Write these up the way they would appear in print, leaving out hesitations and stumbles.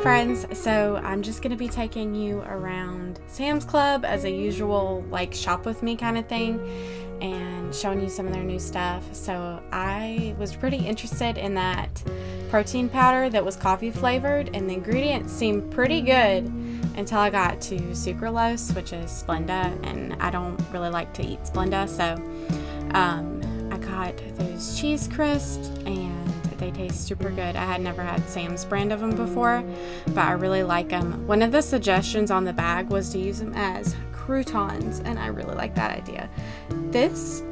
friends, so I'm just going to be taking you around Sam's Club as a usual like shop with me kind of thing and showing you some of their new stuff. So I was pretty interested in that protein powder that was coffee flavored, and the ingredients seemed pretty good until I got to sucralose, which is Splenda, and I don't really like to eat Splenda, so I got those cheese crisps and they taste super good. I had never had Sam's brand of them before, but I really like them. One of the suggestions on the bag was to use them as croutons, and I really like that idea. This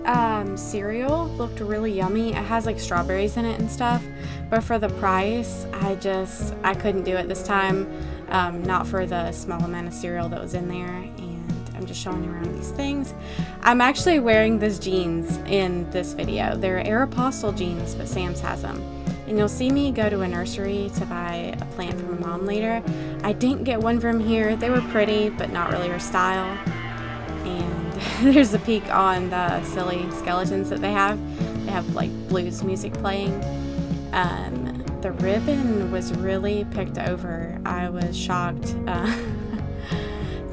cereal looked really yummy. It has like strawberries in it and stuff, but for the price, I couldn't do it this time. Not for the small amount of cereal that was in there, and I'm just showing you around these things. I'm actually wearing these jeans in this video. They're Aeropostale jeans, but Sam's has them. And you'll see me go to a nursery to buy a plant for my mom later. I didn't get one from here. They were pretty, but not really her style. And there's a peek on the silly skeletons that they have. They have like blues music playing. The ribbon was really picked over. I was shocked.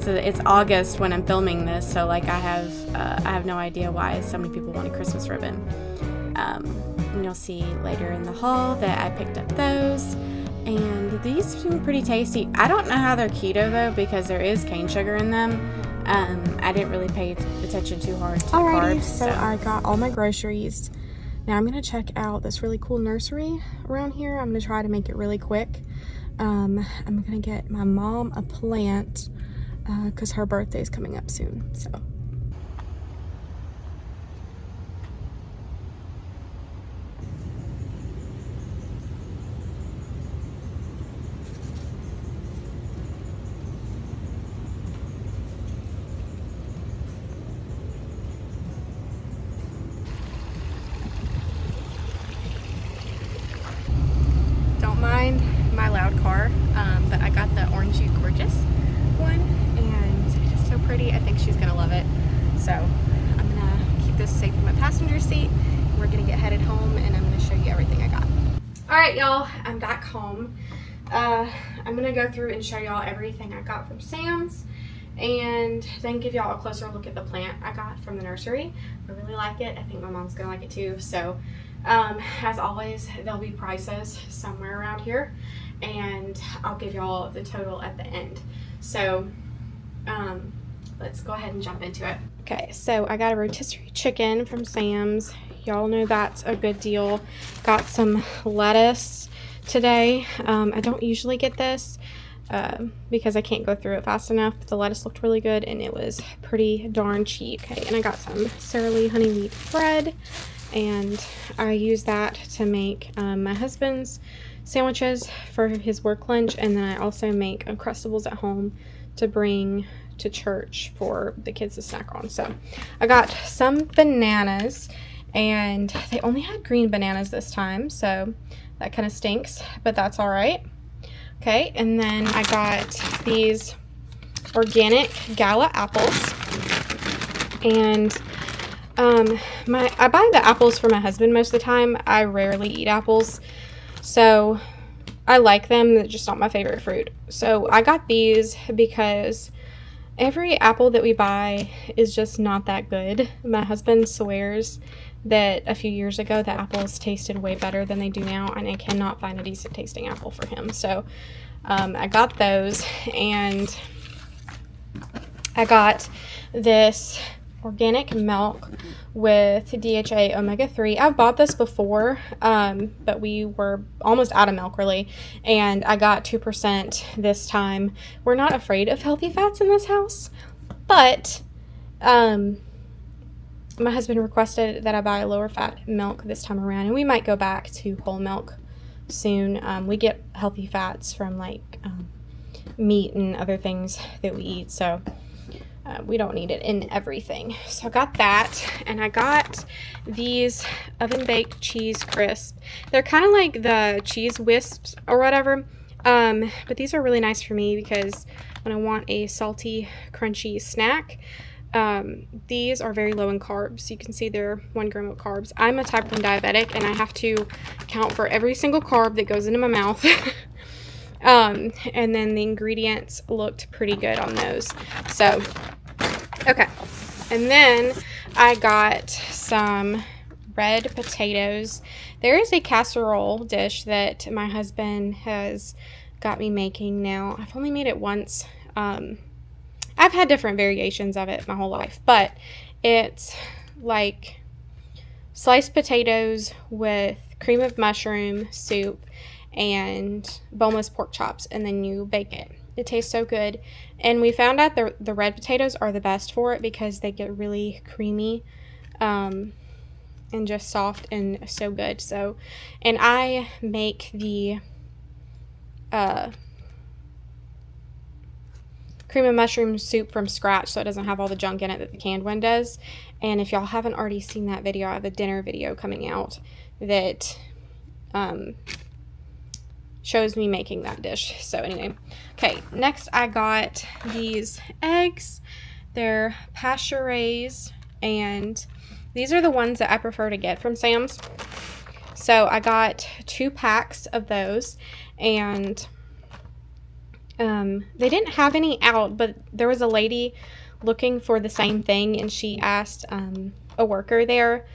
So it's August when I'm filming this, so like I have no idea why so many people want a Christmas ribbon. And you'll see later in the haul that I picked up those, and these seem pretty tasty. I don't know how they're keto though, because there is cane sugar in them. I didn't really pay attention too hard to the carbs. So I got all my groceries. Now I'm gonna check out this really cool nursery around here. I'm gonna try to make it really quick. I'm gonna get my mom a plant because her birthday is coming up soon, so. Don't mind my loud car, but I got the Orangey Gorgeous one, and it is so pretty. I think she's gonna love it. So I'm gonna keep this safe in my passenger seat. We're gonna get headed home, and I'm gonna show you everything I got. All right, y'all, I'm back home. I'm gonna go through and show y'all everything I got from Sam's, and then give y'all a closer look at the plant I got from the nursery. I really like it. I think my mom's gonna like it too. So as always, there'll be prices somewhere around here, and I'll give y'all the total at the end. So let's go ahead and jump into it. Okay, so I got a rotisserie chicken from Sam's. Y'all know that's a good deal. Got some lettuce today. I don't usually get this because I can't go through it fast enough, but the lettuce looked really good and it was pretty darn cheap. Okay, and I got some Sara Lee honey wheat bread, and I use that to make my husband's sandwiches for his work lunch, and then I also make Uncrustables at home to bring to church for the kids to snack on. So I got some bananas, and they only had green bananas this time, so that kind of stinks, but that's all right. Okay, and then I got these organic Gala apples, and I buy the apples for my husband most of the time. I rarely eat apples, so I like them. They're just not my favorite fruit. So I got these because every apple that we buy is just not that good. My husband swears that a few years ago the apples tasted way better than they do now, and I cannot find a decent tasting apple for him. So I got those, and I got this organic milk with DHA omega-3. I've bought this before, but we were almost out of milk really, and I got 2% this time. We're not afraid of healthy fats in this house, but my husband requested that I buy a lower fat milk this time around, and we might go back to whole milk soon. We get healthy fats from like meat and other things that we eat, so we don't need it in everything. So I got that, and I got these oven baked cheese crisps. They're kind of like the cheese wisps or whatever, but these are really nice for me because when I want a salty, crunchy snack, these are very low in carbs. You can see they're 1 gram of carbs. I'm a type 1 diabetic, and I have to count for every single carb that goes into my mouth. And then the ingredients looked pretty good on those. So, okay. And then I got some red potatoes. There is a casserole dish that my husband has got me making now. I've only made it once. I've had different variations of it my whole life, but it's like sliced potatoes with cream of mushroom soup and boneless pork chops, and then you bake it. It tastes so good. And we found out the red potatoes are the best for it because they get really creamy and just soft and so good. So, and I make the cream of mushroom soup from scratch, so it doesn't have all the junk in it that the canned one does. And if y'all haven't already seen that video, I have a dinner video coming out that shows me making that dish. So anyway, okay, next I got these eggs. They're pasture raised, and these are the ones that I prefer to get from Sam's. So I got 2 packs of those, and they didn't have any out, but there was a lady looking for the same thing, and she asked a worker there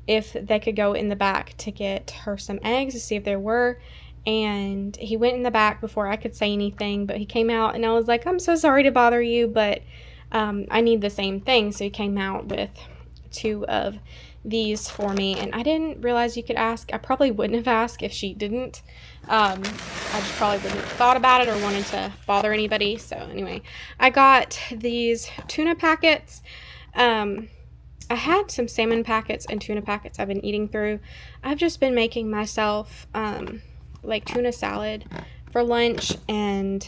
if they could go in the back to get her some eggs to see if there were. And he went in the back before I could say anything, but he came out, and I was like, I'm so sorry to bother you, but I need the same thing. So he came out with 2 of these for me, and I didn't realize you could ask. I probably wouldn't have asked if she didn't. I just probably wouldn't have thought about it or wanted to bother anybody. So anyway, I got these tuna packets. I had some salmon packets and tuna packets I've been eating through. I've just been making myself like tuna salad for lunch, and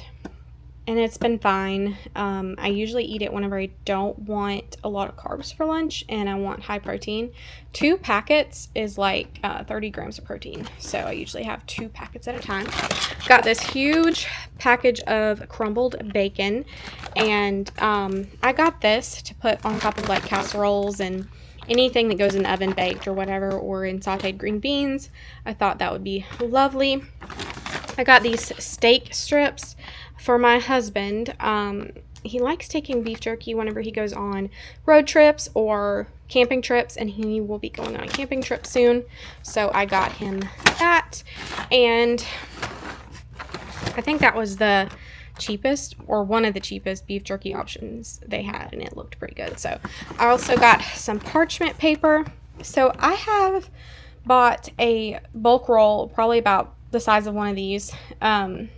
it's been fine. I usually eat it whenever I don't want a lot of carbs for lunch and I want high protein. 2 packets is like 30 grams of protein, so I usually have 2 packets at a time. Got this huge package of crumbled bacon, and I got this to put on top of like casseroles and anything that goes in the oven baked or whatever, or in sauteed green beans. I thought that would be lovely. I got these steak strips for my husband. He likes taking beef jerky whenever he goes on road trips or camping trips, and he will be going on a camping trip soon. So I got him that, and I think that was the cheapest, or one of the cheapest beef jerky options they had, and it looked pretty good. So I also got some parchment paper. So I have bought a bulk roll, probably about the size of one of these, and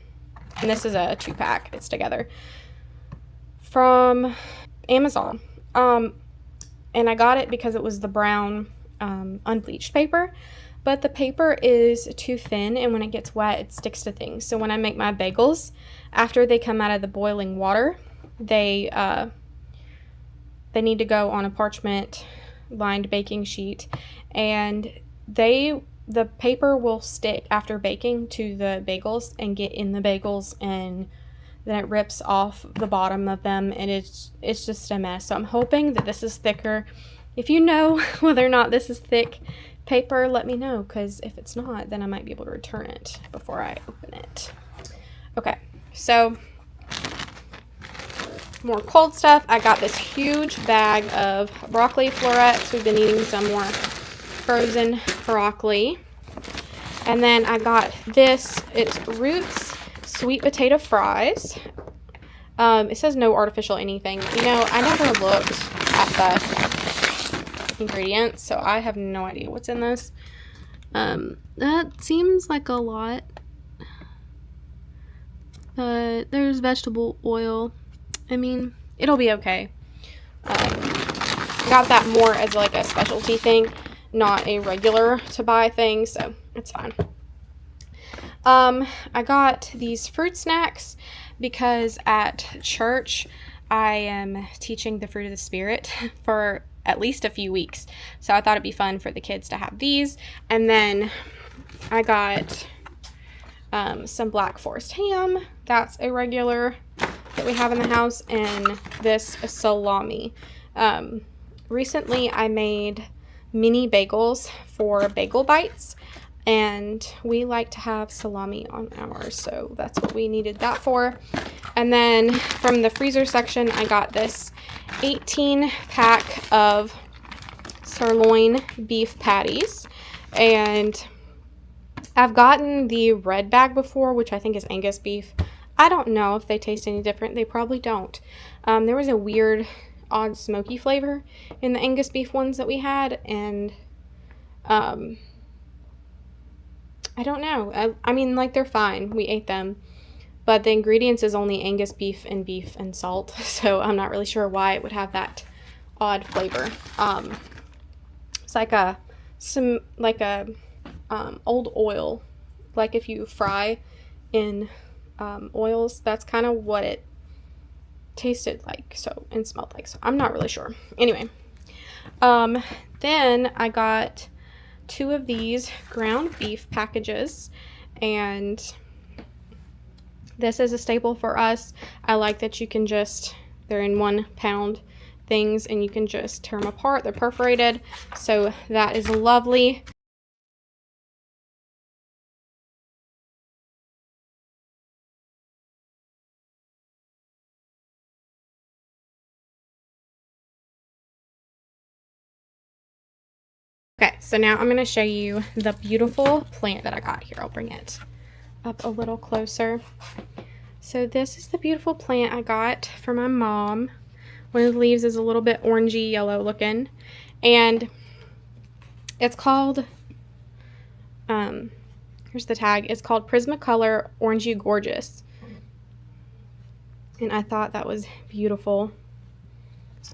this is a 2-pack. It's together from Amazon, and I got it because it was the brown unbleached paper, but the paper is too thin, and when it gets wet it sticks to things. So when I make my bagels, after they come out of the boiling water, they need to go on a parchment lined baking sheet, and the paper will stick after baking to the bagels and get in the bagels, and then it rips off the bottom of them, and it's just a mess. So I'm hoping that this is thicker. If you know whether or not this is thick paper, let me know, because if it's not, then I might be able to return it before I open it. Okay, so more cold stuff. I got this huge bag of broccoli florets. We've been eating some more frozen broccoli. And then I got this. It's Roots sweet potato fries. It says no artificial anything. You know, I never looked at the ingredients, so I have no idea what's in this. That seems like a lot, but there's vegetable oil. I mean, it'll be okay. Got that more as like a specialty thing, not a regular to buy thing, so it's fine. I got these fruit snacks because at church I am teaching the fruit of the spirit for at least a few weeks, so I thought it'd be fun for the kids to have these. And then I got some Black Forest ham. That's a regular that we have in the house, and this salami. Recently I made mini bagels for Bagel Bites, and we like to have salami on ours, so that's what we needed that for. And then from the freezer section, I got this 18 pack of sirloin beef patties, and I've gotten the red bag before, which I think is Angus beef. I don't know if they taste any different. They probably don't. There was a weird, odd smoky flavor in the Angus beef ones that we had, and I don't know. I mean, like, they're fine. We ate them. But the ingredients is only Angus beef and salt, so I'm not really sure why it would have that odd flavor. It's like old oil, like if you fry in oils. That's kind of what it tasted like, so, and smelled like. So I'm not really sure. Anyway, then I got 2 of these ground beef packages, and this is a staple for us. I like that you can just, they're in 1 pound things, and you can just tear them apart. They're perforated, so that is lovely. Okay, so now I'm going to show you the beautiful plant that I got here. I'll bring it up a little closer. So this is the beautiful plant I got for my mom. One of the leaves is a little bit orangey yellow looking, and it's called, here's the tag, it's called Prismacolor Orangey Gorgeous, and I thought that was beautiful.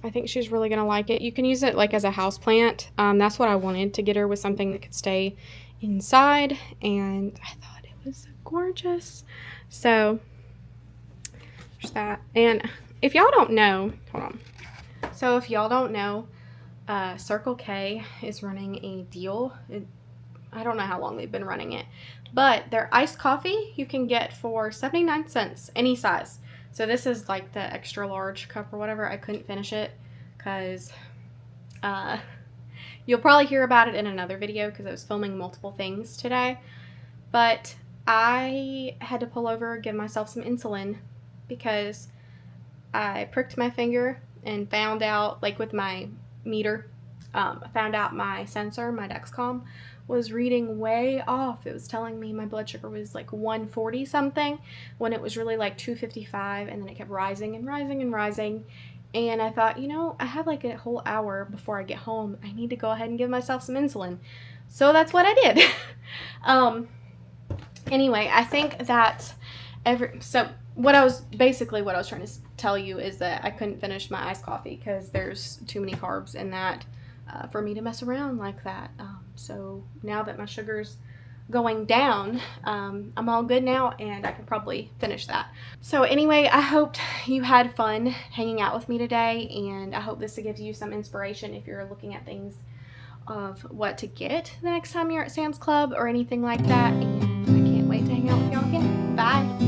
I think she's really gonna like it. You can use it like as a house plant. That's what I wanted, to get her with something that could stay inside, and I thought it was gorgeous. So there's that. And if y'all don't know, hold on. So if y'all don't know, Circle K is running a deal. I don't know how long they've been running it, but their iced coffee you can get for 79 cents, any size. So this is like the extra large cup or whatever. I couldn't finish it because you'll probably hear about it in another video because I was filming multiple things today. But I had to pull over, give myself some insulin, because I pricked my finger and found out, like with my meter, found out my sensor, my Dexcom, was reading way off. It was telling me my blood sugar was like 140 something when it was really like 255, and then it kept rising and rising and rising. And I thought, you know, I have like a whole hour before I get home. I need to go ahead and give myself some insulin. So that's what I did. Anyway, I think that what I was trying to tell you is that I couldn't finish my iced coffee because there's too many carbs in that for me to mess around like that. So now that my sugar's going down, I'm all good now, and I can probably finish that. So anyway, I hoped you had fun hanging out with me today, and I hope this gives you some inspiration if you're looking at things of what to get the next time you're at Sam's Club or anything like that. And I can't wait to hang out with y'all again. Bye.